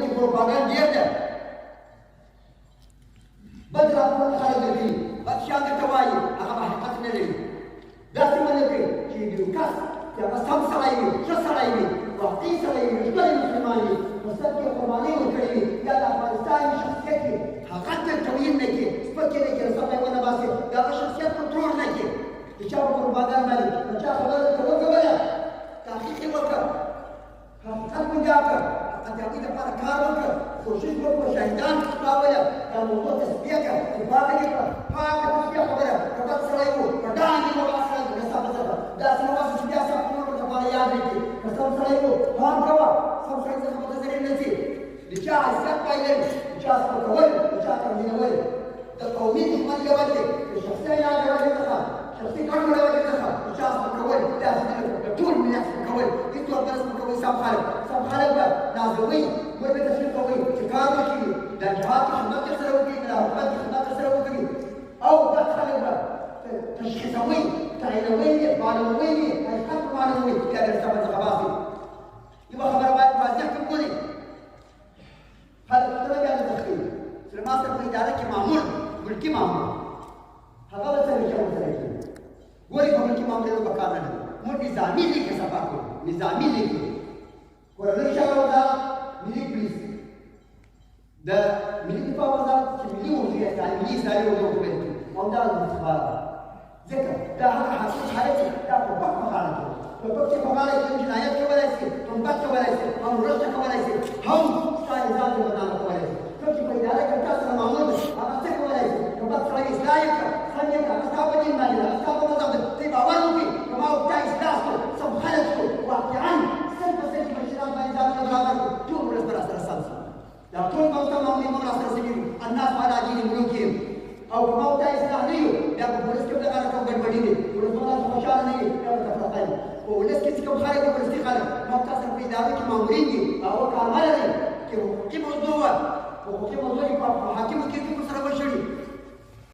کې پروپاګانډ ډېر دی بد راپورونه خلک درکوي بد شیان درته وایي هغه به حقیقت نه لري داسې منع کوي چې یو کس چې هغه سم سړی وي ښه سړی وي واقعي سړی وي ښکلی مسلمان وي په سر کې قربانۍ ورکړې وي یا د افغانستان شخصیت وي حقیقت ته توهین نه کړي سپکې نه کړي رسم یې ونه باسي د هغه شخصیت کنټرول نه کړي د چا په پروپاګانډ باندې د چا خبره درته وکوله تحقیق یې وکړه حقیقت پیدا کړه حقیقت د هغوی دپاره کار وکړه کوشش وکړه شهیدان راوله دا موضوع تصفیه کړه چې پاکه یې کړه پاکه تصفیه خبره که بد سړی و که ډانګ یې وباسه د نصابه څخه داسې وباسه چې بیا سبقونه دپاره یاد نه کړي که سم سړی و پام کوه سم سړي څخه متضرر نه شي د چا حیثیت بایلل د چا سپکول د چا تنظیمول د قومي دښمن له وجې د شخصي علاج له وجې څخه شخصي ګټو له وجې څخه د چا سپکول داسې نه د ټول ملت سپکول هېڅوک نه سپکوي سم خلک به نازوئ موږ ته تشویق کوئ چې کار وکړي د جهاد خدمت ورسره وکړي د حکومت خدمت ورسره وکړي او بد خلک به تشخیصوئ تعینوئ یې معلوموئ یې حقیقت معلوموئ بیا د رسامت څخه باسئ یوه خبره باید واضح کړم ولې خلک خپله بیا نه تښتوي چې له ما سره په اداره کې معمول ملکي معمول هغه به څنګه چې ورسره کوي ګورې په ملکي معاملې به کار نه لري موږ نظامي لیکې صفا کوو نظامي لیکې کورنۍ شوه وزارت ملي پولیس د ملي دفاع وزارت چې ملي وضعیت ملي ادارې ورته ویل کړي همدغه استخبارات ځکه دا هغه حاصل حالت دی دا ټوپک په غاړه کې ټوپک چې په غاړه کې جنایت کولی شي تهمت کولی شي هم مرسته کولی شي هم ستا نظام ته بدنامه کولی شي څوک چې په اداره کې تا سره معمول دی هغه څه کولی شي که بد سړی اصلاح یې کړه سم یې کړه هغه ستا په دین باندې ده هغه ستا په مذهب ده ته یې باور وکړي که ما ورته اصلاح شو سم خلک شو واقعا سل په سل چې مشران باندې ځانونه برابر کړو ټول ورځ به راسره سم شي دا ټول به ورته معاملې به راسره سمېږي الناس على دین ملوکهم او که ما ورته اصلاح نه یو بیا په پولیس کې به دغه رقم ګډوډي دی ولسمشر خوشحاله نه وي بیا به تفرقه وي په ولس کې چې کوم خلک دي ولسي خلک ما تاسو سره په ادارو کې مامورین دي هغه کارمل دی چې حقوقي موضوع وه حقوقي موضوع یې په حاکمو کې کوم سره وشړي